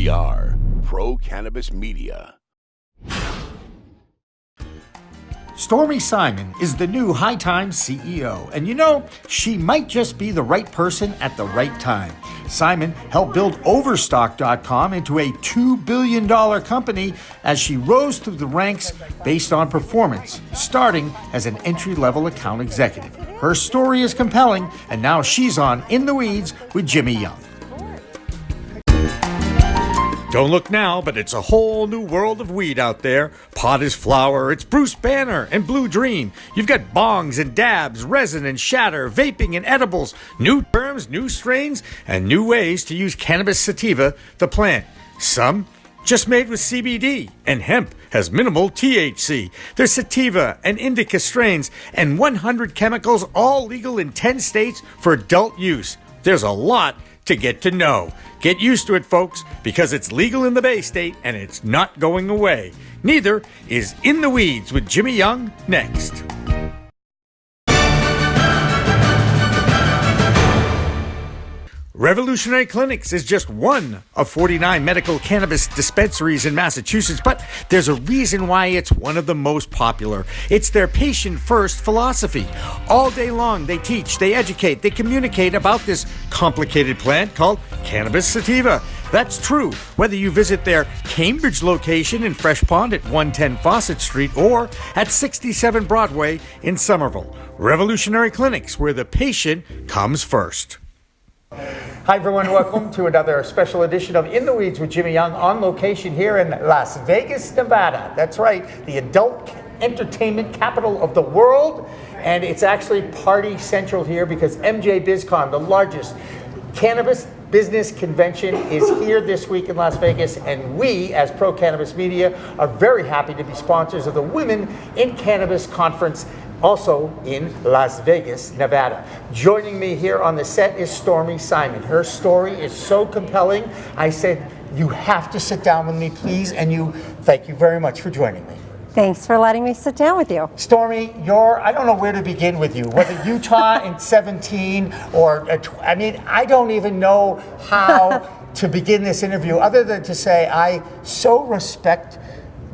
We are Pro Cannabis Media. Stormy Simon is the new High Times CEO, and you know, she might just be the right person at the right time. Simon helped build Overstock.com into a $2 billion company as she rose through the ranks based on performance, starting as an entry-level account executive. Her story is compelling, and now she's on In the Weeds with Jimmy Young. Don't look now, but it's a whole new world of weed out there. Pot is flower, it's Bruce Banner and Blue Dream. You've got bongs and dabs, resin and shatter, vaping and edibles, new terms, new strains, and new ways to use cannabis sativa, the plant. Some just made with CBD, and hemp has minimal THC. There's sativa and indica strains, and 100 chemicals, all legal in 10 states for adult use. There's a lot to get to know. Get used to it, folks, because it's legal in the Bay State and it's not going away. Neither is In the Weeds with Jimmy Young next. Revolutionary Clinics is just one of 49 medical cannabis dispensaries in Massachusetts, but there's a reason why it's one of the most popular. It's their patient-first philosophy. All day long, they teach, they educate, they communicate about this complicated plant called cannabis sativa. That's true whether you visit their Cambridge location in Fresh Pond at 110 Fawcett Street or at 67 Broadway in Somerville. Revolutionary Clinics, where the patient comes first. Hi everyone, welcome to another special edition of In the Weeds with Jimmy Young, on location here in Las Vegas, Nevada. That's right, the adult entertainment capital of the world, and it's actually party central here because MJBiz Con, the largest cannabis business convention, is here this week in Las Vegas, and we, as Pro Cannabis Media, are very happy to be sponsors of the Women in Cannabis Conference, also in Las Vegas, Nevada. Joining me here on the set is Stormy Simon. Her story is so compelling, I said, you have to sit down with me, please, and thank you very much for joining me. Thanks for letting me sit down with you. Stormy, I don't know where to begin with you, whether Utah in 17 or, I don't even know how to begin this interview other than to say I so respect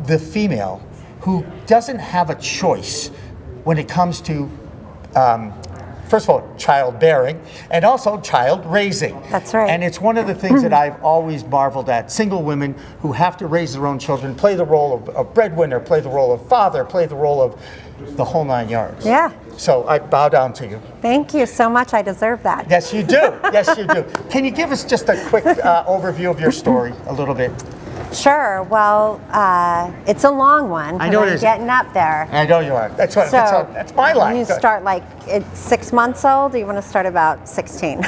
the female who doesn't have a choice when it comes to, first of all, childbearing, and also child raising. That's right. And it's one of the things that I've always marveled at. Single women who have to raise their own children, play the role of breadwinner, play the role of father, play the role of the whole 9 yards. Yeah. So I bow down to you. Thank you so much. I deserve that. Yes, you do. Yes, you do. Can you give us just a quick overview of your story, a little bit? Sure. Well, it's a long one. I know it I'm is. getting up there. I know you are. That's my line. You start like at 6 months old, or you want to start about 16?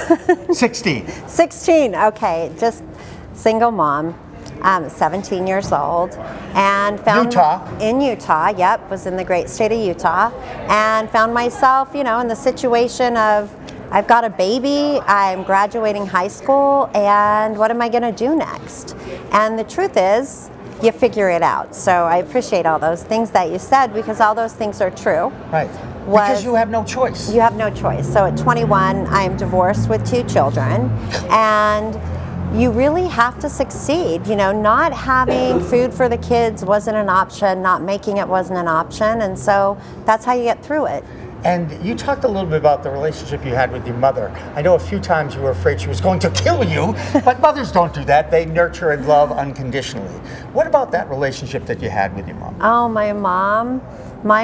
16. 16. Okay. Just single mom. 17 years old, and found in Utah. Yep, was in the great state of Utah, and found myself, in the situation of I've got a baby, I'm graduating high school, and what am I going to do next? And the truth is, you figure it out. So I appreciate all those things that you said, because all those things are true. Right. Because you have no choice. You have no choice. So at 21, I'm divorced with 2 children, and you really have to succeed. Not having food for the kids wasn't an option, not making it wasn't an option, and so that's how you get through it. And you talked a little bit about the relationship you had with your mother. I know a few times you were afraid she was going to kill you, but mothers don't do that. They nurture and love unconditionally. What about that relationship that you had with your mom? Oh, my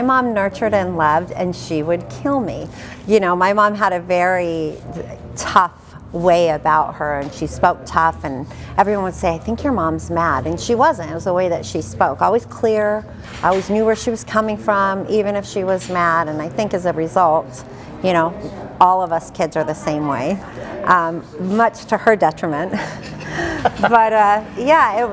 mom nurtured and loved, and she would kill me. My mom had a very tough way about her, and she spoke tough, and everyone would say, I think your mom's mad, and she wasn't. It was the way that she spoke, always clear. I always knew where she was coming from, even if she was mad, and I think as a result, all of us kids are the same way, much to her detriment. But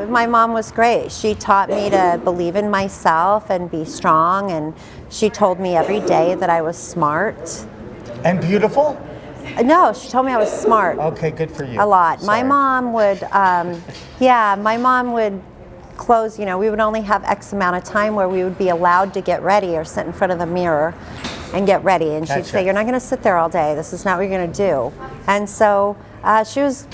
my mom was great. She taught me to believe in myself and be strong, and she told me every day that I was smart. And beautiful? No, she told me I was smart. Okay, good for you. A lot. Sorry. My mom would close, we would only have X amount of time where we would be allowed to get ready or sit in front of the mirror. and get ready. And she'd Gotcha. say, you're not going to sit there all day. This is not what you're going to do. And so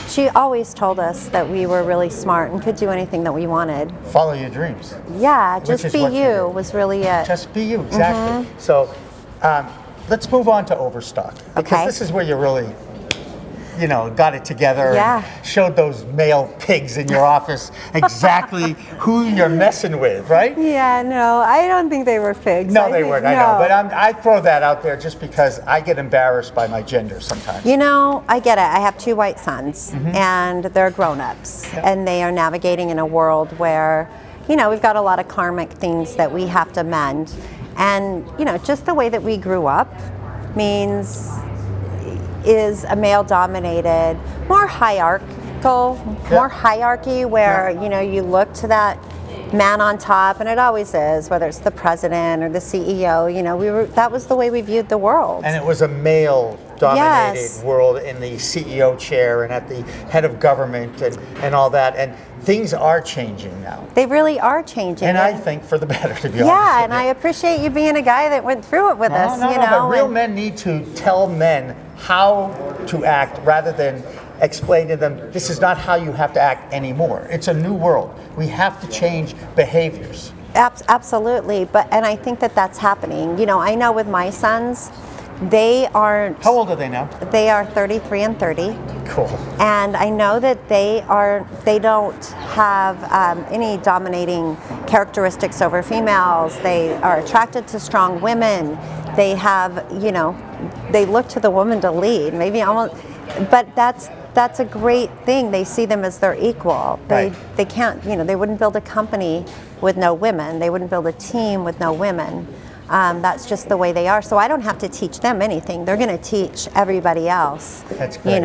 she always told us that we were really smart and could do anything that we wanted. Follow your dreams. Yeah, Which just is be what you you do. was really it. Just be you, exactly. So let's move on to Overstock, because Okay. this is where you really, got it together. Yeah. And showed those male pigs in your office exactly who you're messing with, right? Yeah, no, I don't think they were pigs. No, I they think- weren't. I know, but I throw that out there just because I get embarrassed by my gender sometimes. I get it. I have 2 white sons, and they're grown-ups, and they are navigating in a world where, we've got a lot of karmic things that we have to mend. And, just the way that we grew up is a male-dominated, more hierarchical, more hierarchy where, you look to that man on top, and it always is, whether it's the president or the CEO, that was the way we viewed the world. And it was a male-dominated Yes. world in the CEO chair and at the head of government and all that. And things are changing now. They really are changing. And I think for the better, to be honest. Yeah, with and you. I appreciate you being a guy that went through it with us, But real and- men need to tell men how to act rather than explain to them, this is not how you have to act anymore. It's a new world. We have to change behaviors. Absolutely, and I think that that's happening. I know with my sons, they aren't. How old are they now? They are 33 and 30. Cool. And I know that they don't have any dominating characteristics over females. They are attracted to strong women. They have, they look to the woman to lead, maybe almost, but that's a great thing. They see them as their equal. Right. They can't, they wouldn't build a company with no women. They wouldn't build a team with no women. That's just the way they are. So I don't have to teach them anything. They're going to teach everybody else. That's great.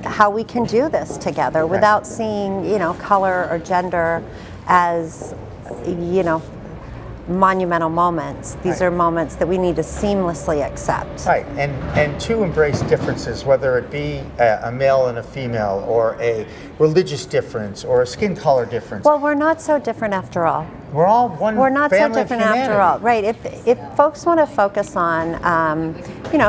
How we can do this together without seeing, color or gender as, monumental moments. These are moments that we need to seamlessly accept. Right, and to embrace differences, whether it be a male and a female, or a religious difference, or a skin color difference. Well, we're not so different after all. We're all one We're not so family of different after humanity. all, right? If folks want to focus on,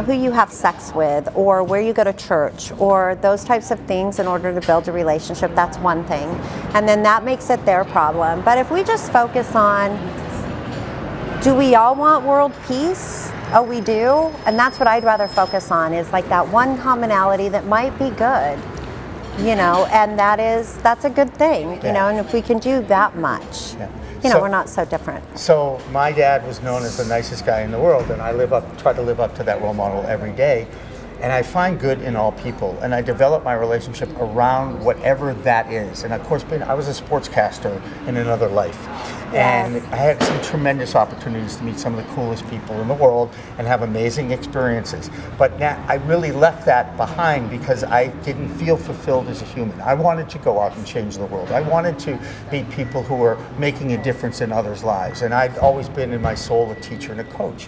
who you have sex with, or where you go to church, or those types of things in order to build a relationship, that's one thing, and then that makes it their problem. But if we just focus on, do we all want world peace? Oh, we do, and that's what I'd rather focus on, is like that one commonality that might be good. And that's a good thing, and if we can do that much, So- we're not so different. So my dad was known as the nicest guy in the world, and I try to live up to that role model every day. And I find good in all people, and I develop my relationship around whatever that is. And of course, I was a sportscaster in another life. And I had some tremendous opportunities to meet some of the coolest people in the world and have amazing experiences. But now I really left that behind because I didn't feel fulfilled as a human. I wanted to go out and change the world. I wanted to meet people who were making a difference in others' lives. And I'd always been in my soul a teacher and a coach.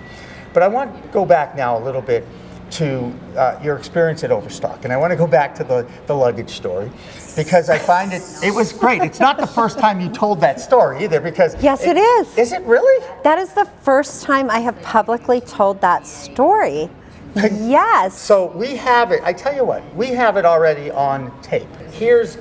But I want to go back now a little bit to your experience at Overstock. And I want to go back to the luggage story, because I find it was great. It's not the first time you told that story either, because... Yes, it is. Is it really? That is the first time I have publicly told that story. Yes. So we have it, I tell you what, we have it already on tape. Here's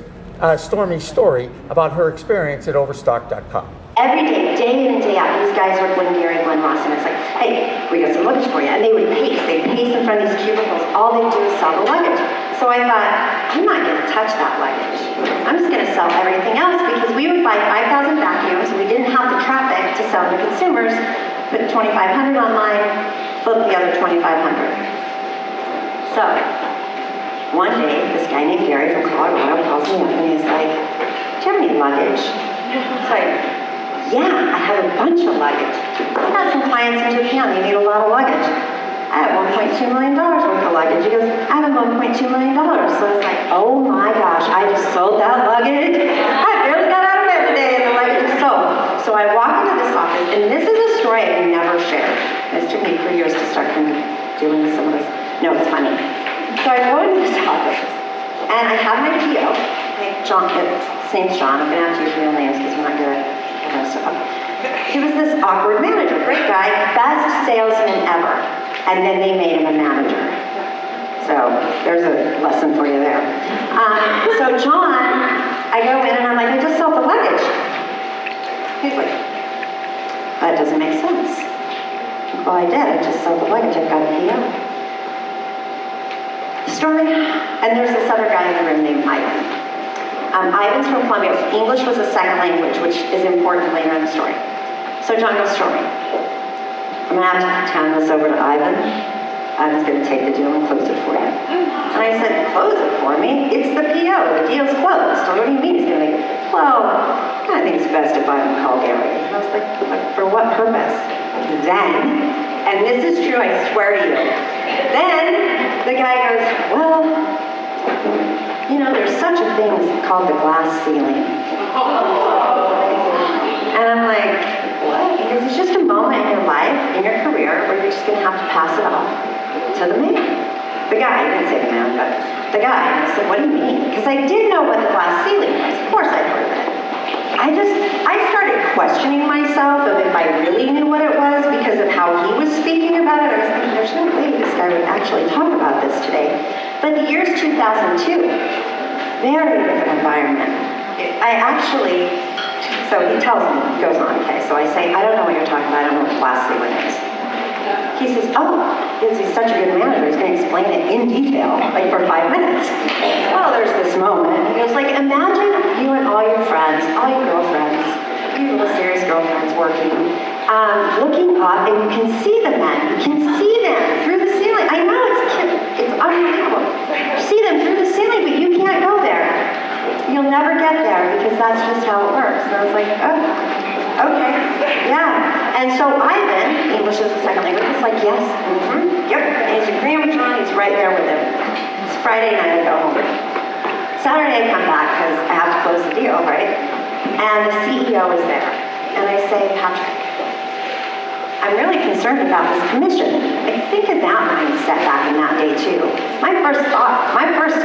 Stormy's story about her experience at Overstock.com. Every day in and day out, these guys were Glenn Gary, Glenn Ross, and it's like, hey, we got some luggage for you. And they would pace. They'd pace in front of these cubicles. All they'd do is sell the luggage. So I thought, I'm not going to touch that luggage. I'm just going to sell everything else, because we would buy 5,000 vacuums. We didn't have the traffic to sell to consumers. Put 2,500 online, flip the other 2,500. So one day, this guy named Gary from Colorado calls me up and he's like, do you have any luggage? It's like, yeah, I have a bunch of luggage. I got some clients in Japan, they need a lot of luggage. I have $1.2 million worth of luggage. He goes, I have $1.2 million. So it's like, oh my gosh, I just sold that luggage. I barely got out of bed today and the luggage is sold. So I walk into this office, and this is a story I've never shared. It took me 3 years to start doing some of this. No, it's funny. So I go into this office, and I have my PO. John, his name's John. I'm going to have to use real names because we're not good at stuff. He was this awkward manager, great guy, best salesman ever. And then they made him a manager. So there's a lesson for you there. So John, I go in and I'm like, I just sold the luggage. He's like, that doesn't make sense. Well, I did. I just sold the luggage. I got a PO. Story, and there's this other guy in the room named Ivan. Ivan's from Colombia. English was a second language, which is important later in the story. So John goes, Stormy, I'm going to have to hand this over to Ivan. Ivan's going to take the deal and close it for you. And I said, close it for me? It's the PO. The deal's closed. So what do you mean? He's going to make, well, I think it's best if Ivan called Gary. And I was like, for what purpose? Then, and this is true, I swear to you, then the guy goes, well, you know, there's such a thing called the glass ceiling. And I'm like, what? Because it's just a moment in your life, in your career, where you're just going to have to pass it off to the man. The guy, I didn't say the man, but the guy. And I said, what do you mean? Because I did know what the glass ceiling was. Of course I'd heard of it. I started questioning myself of if I really knew what it was because of how he was speaking about it. I was thinking, there's no way this guy would actually talk about this today. But the year's 2002, very different environment. So he tells me, he goes on, okay, so I say, I don't know what you're talking about, I don't know what glass ceiling is. He says, oh, he's such a good manager, he's going to explain it in detail, like for 5 minutes. Well, there's this moment. He goes, like, imagine you and all your friends, all your girlfriends, your little serious girlfriends working, looking up, and you can see the men. You can see them through the ceiling. I know it's unbelievable. You see them through the ceiling, but you can't go there. You'll never get there because that's just how it works. And I was like, oh. Okay, yeah. And so Ivan, English is the second language, is like, yes, yep. And he's agreeing with John, he's right there with him. It's Friday night, I go home. Saturday I come back because I have to close the deal, right? And the CEO is there. And I say, Patrick, I'm really concerned about this commission. I think of that mindset back in that day too. My first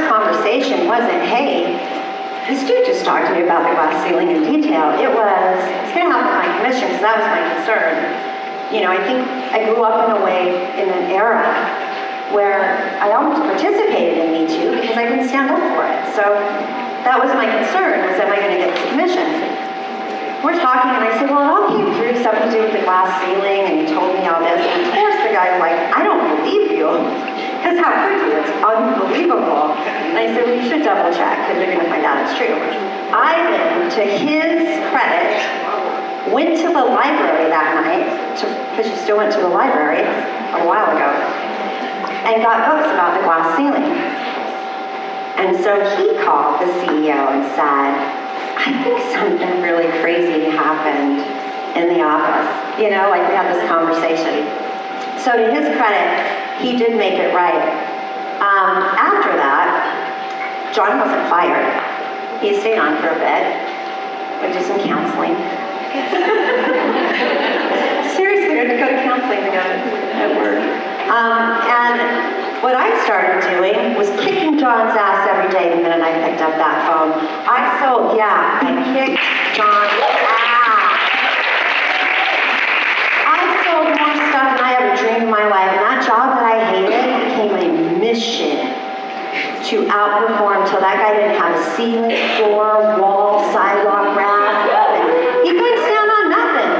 conversation wasn't, hey, this dude just talked to me about the glass ceiling in detail. It was, it's going to help with my commission because that was my concern. You know, I think I grew up in a way, in an era where I almost participated in Me Too because I didn't stand up for it. So that was my concern, was am I going to get this commission? We're talking and I said, well, it all came through something to do with the glass ceiling and he told me all this. And of course the guy's like, I don't believe you. Because how could you? It's unbelievable. And I said, well, you should double check because you're going to find out it's true. Ivan, to his credit, went to the library that night, because you still went to the library a while ago, and got books about the glass ceiling. And so he called the CEO and said, I think something really crazy happened in the office. You know, like we had this conversation. So to his credit, he did make it right. After that, John wasn't fired. He stayed on for a bit. We did some counseling. Seriously, I had to go to counseling again at work. And what I started doing was kicking John's ass every day the minute I picked up that phone. I kicked John's ass. I sold more stuff than I ever dreamed in my life. And that job that I hated became a mission to outperform till that guy didn't have a ceiling, floor, wall, sidewalk, grass, nothing. He couldn't stand on nothing.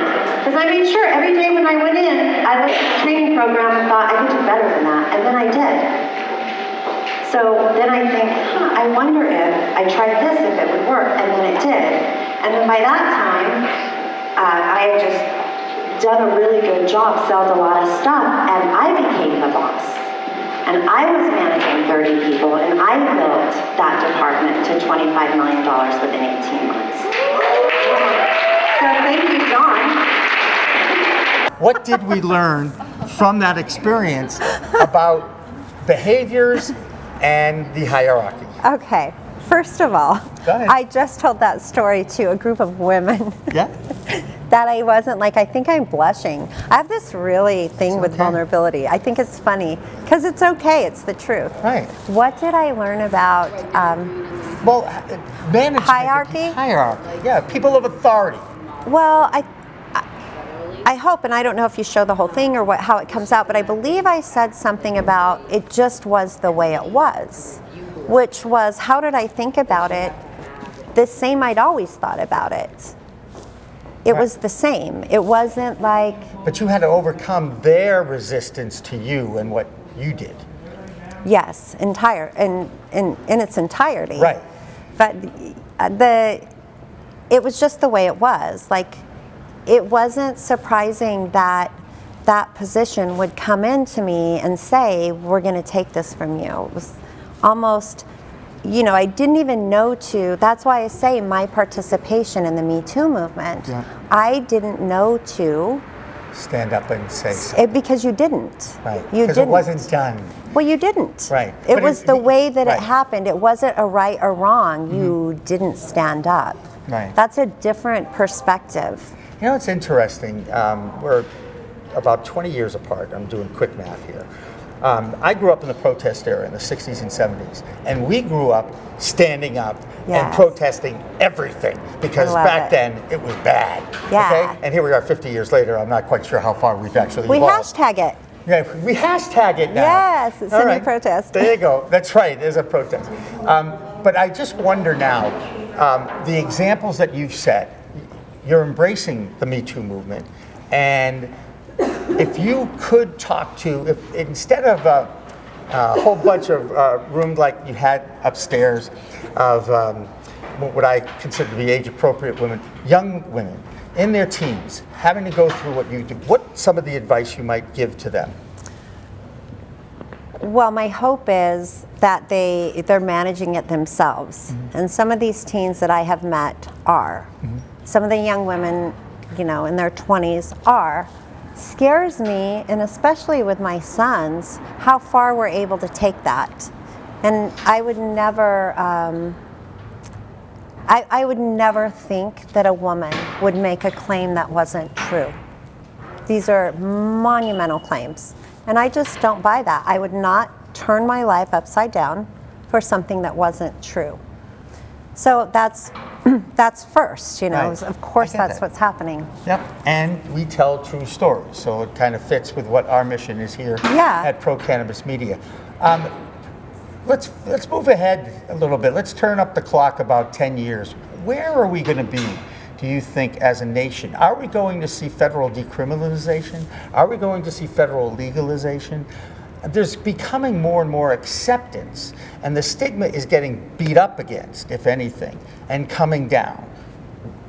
Because I made sure every day when I went in, I looked at the training program and thought, I could do better than that. And then I did. So then I think, I wonder if I tried this, if it would work. And then it did. And then by that time, I had just done a really good job, sold a lot of stuff, and I became the boss. And I was managing 30 people, and I built that department to $25 million within 18 months. So thank you, John. What did we learn from that experience about behaviors and the hierarchy? Okay, first of all, Go ahead. I just told that story to a group of women. Yeah. That I wasn't like, I think I'm blushing. I have this really thing with vulnerability. I think it's funny because it's okay. It's the truth. Right. What did I learn about management. hierarchy? Hierarchy. Yeah, people of authority. Well, I hope, and I don't know if you show the whole thing or how it comes out, but I believe I said something about it just was the way it was, which was, how did I think about it? The same I'd always thought about it. It was the same. It wasn't like... But you had to overcome their resistance to you and what you did. Yes, in its entirety. Right. But it was just the way it was. Like, it wasn't surprising that that position would come into me and say, we're going to take this from you. It was almost, I didn't even know that's why I say my participation in the Me Too movement. Yeah. I didn't know to stand up and say something. Because you didn't. Right. Because it wasn't done. Well, you didn't. Right. It was the way that it happened. It wasn't a right or wrong. Mm-hmm. You didn't stand up. Right. That's a different perspective. It's interesting. We're about 20 years apart. I'm doing quick math here. I grew up in the protest era in the 60s and 70s, and we grew up standing up and protesting everything, because back then it was bad. Yeah. Okay? And here we are 50 years later. I'm not quite sure how far we've actually We evolved. hashtag it. Yeah, we hashtag it now. Yes, it's a new protest. There you go. That's right, there's a protest. But I just wonder now, the examples that you've set, you're embracing the Me Too movement, and if you could talk to, instead of a whole bunch of rooms like you had upstairs of what I consider to be age-appropriate women, young women in their teens, having to go through what you do, what's some of the advice you might give to them? Well, my hope is that they're managing it themselves. Mm-hmm. And some of these teens that I have met are. Mm-hmm. Some of the young women, in their 20s are. Scares me, and especially with my sons, how far we're able to take that. And I would never, I would never think that a woman would make a claim that wasn't true. These are monumental claims. And I just don't buy that. I would not turn my life upside down for something that wasn't true. So that's first, Right. Of course that's what's happening. Yep, and we tell true stories, so it kind of fits with what our mission is here at Pro Cannabis Media. Let's move ahead a little bit. Let's turn up the clock about 10 years. Where are we going to be, do you think, as a nation? Are we going to see federal decriminalization? Are we going to see federal legalization? There's becoming more and more acceptance, and the stigma is getting beat up against, if anything, and coming down.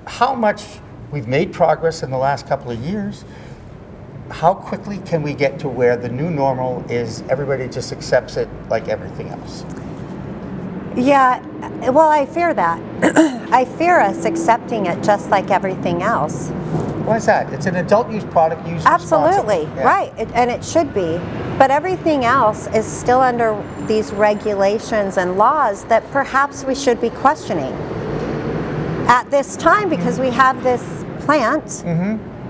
How much we've made progress in the last couple of years, how quickly can we get to where the new normal is everybody just accepts it like everything else? Yeah, well, I fear that. I fear us accepting it just like everything else. Why is that? It's an adult use product used Absolutely, responsibly. right, and it should be. But everything else is still under these regulations and laws that perhaps we should be questioning at this time, because we have this plant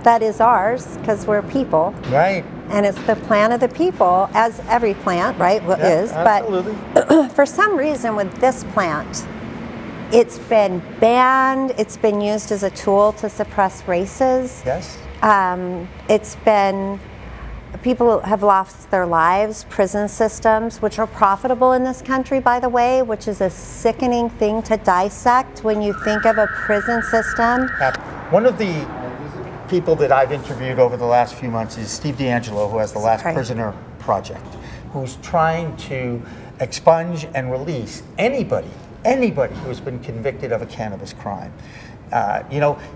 that is ours, because we're people. Right. And it's the plant of the people, as every plant, right, is. Absolutely. But for some reason with this plant, it's been banned. It's been used as a tool to suppress races. Yes. It's been, people have lost their lives, prison systems, which are profitable in this country, by the way, which is a sickening thing to dissect when you think of a prison system. One of the people that I've interviewed over the last few months is Steve D'Angelo, who has the Last Prisoner Project, who's trying to expunge and release anybody who's been convicted of a cannabis crime.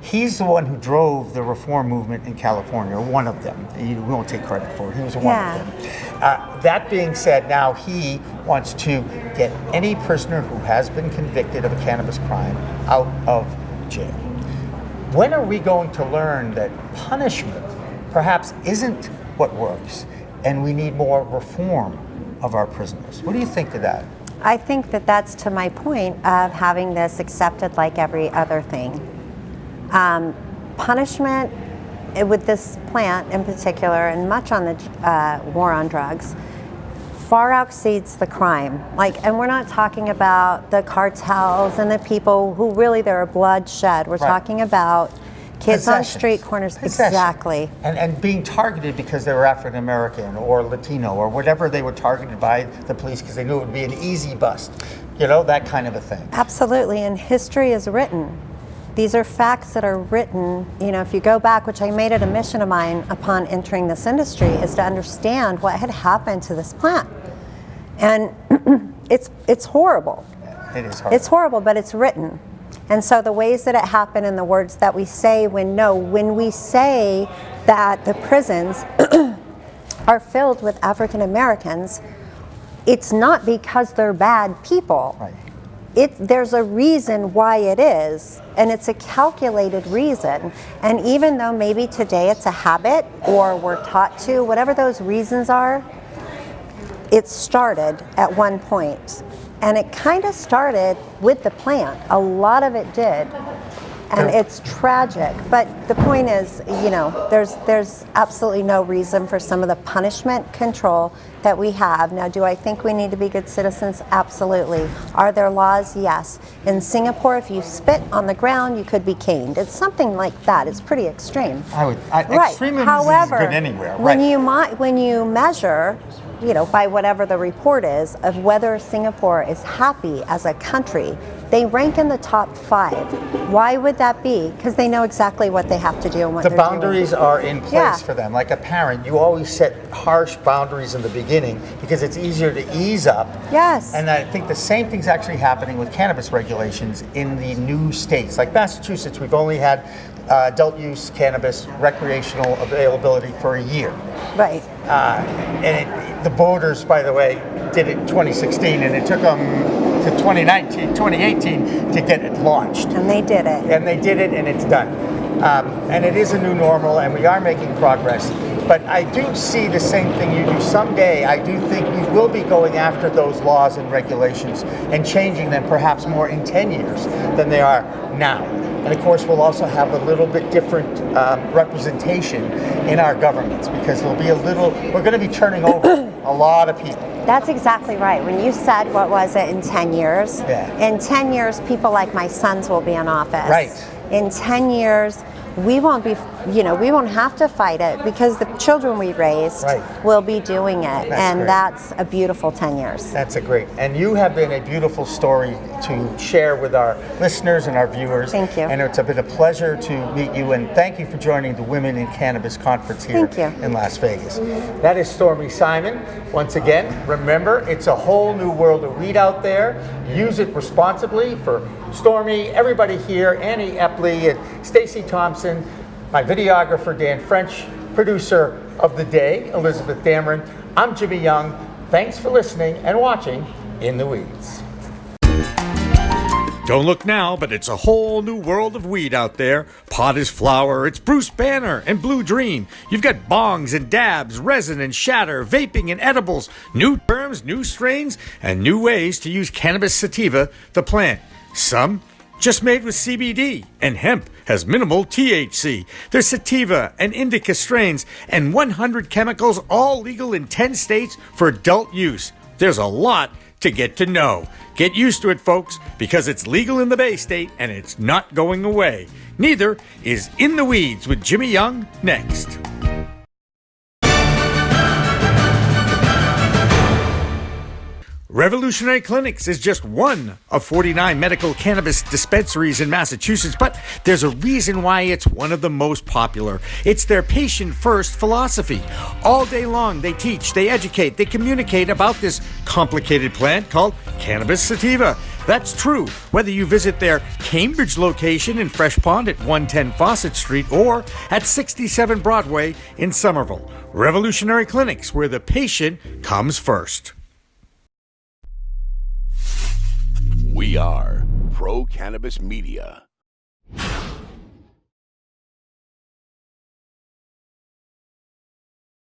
He's the one who drove the reform movement in California, or one of them. We won't take credit for it. He was one of them. That being said, now he wants to get any prisoner who has been convicted of a cannabis crime out of jail. When are we going to learn that punishment perhaps isn't what works, and we need more reform of our prisoners? What do you think of that? I think that that's to my point of having this accepted like every other thing. Punishment with this plant in particular, and much on the war on drugs, far exceeds the crime. And we're not talking about the cartels and the people who really, there are bloodshed. We're talking about Kids on Possessions. street corners, Possession. exactly. And being targeted because they were African American or Latino or whatever, they were targeted by the police because they knew it would be an easy bust. You know, that kind of a thing. Absolutely, and history is written. These are facts that are written. You know, if you go back, which I made it a mission of mine upon entering this industry, is to understand what had happened to this plant. And it's horrible. It is horrible. It's horrible, but it's written. And so the ways that it happened and the words that we say when we say that the prisons are filled with African Americans, it's not because they're bad people. Right. There's a reason why it is, and it's a calculated reason. And even though maybe today it's a habit or we're taught to, whatever those reasons are, it started at one point. And it kind of started with the plant. A lot of it did. And it's tragic. But the point is, you know, there's absolutely no reason for some of the punishment control that we have. Now, do I think we need to be good citizens? Absolutely. Are there laws? Yes. In Singapore, if you spit on the ground, you could be caned. It's something like that. It's pretty extreme. Extremism is good anywhere. When you measure, you know, by whatever the report is of whether Singapore is happy as a country, they rank in the top 5. Why would that be? Because they know exactly what they have to do and what The boundaries are in place for them. Like a parent, you always set harsh boundaries in the beginning because it's easier to ease up. Yes. And I think the same thing's actually happening with cannabis regulations in the new states. Like Massachusetts, we've only had adult use cannabis recreational availability for a year. Right. The voters, by the way, did it in 2016, and it took them to 2018 to get it launched. And they did it. And they did it, and it's done. And it is a new normal, and we are making progress. But I do see the same thing you do. Someday, I do think we will be going after those laws and regulations and changing them perhaps more in 10 years than they are now. And of course, we'll also have a little bit different representation in our governments because we're going to be turning over a lot of people. That's exactly right. When you said, what was it, in 10 years? Yeah. In 10 years, people like my sons will be in office. Right. In 10 years, we won't have to fight it because the children we raised will be doing it. That's a beautiful 10 years. That's and you have been a beautiful story to share with our listeners and our viewers. Thank you. And it's been a pleasure to meet you, and thank you for joining the Women in Cannabis Conference here in Las Vegas. That is Stormy Simon. Once again, remember, it's a whole new world of weed out there. Use it responsibly. For Stormy, everybody here, Annie Epley and Stacy Thompson, my videographer Dan French, producer of the day, Elizabeth Dameron. I'm Jimmy Young. Thanks for listening and watching In the Weeds. Don't look now, but it's a whole new world of weed out there. Pot is flower, it's Bruce Banner and Blue Dream. You've got bongs and dabs, resin and shatter, vaping and edibles, new terms, new strains, and new ways to use cannabis sativa, the plant. Some just made with CBD, and hemp has minimal THC. There's sativa and indica strains, and 100 chemicals, all legal in 10 states for adult use. There's a lot to get to know. Get used to it, folks, because it's legal in the Bay State, and it's not going away. Neither is In the Weeds with Jimmy Young next. Revolutionary Clinics is just one of 49 medical cannabis dispensaries in Massachusetts, but there's a reason why it's one of the most popular. It's their patient-first philosophy. All day long, they teach, they educate, they communicate about this complicated plant called cannabis sativa. That's true whether you visit their Cambridge location in Fresh Pond at 110 Fawcett Street or at 67 Broadway in Somerville. Revolutionary Clinics, where the patient comes first. We are Pro Cannabis Media.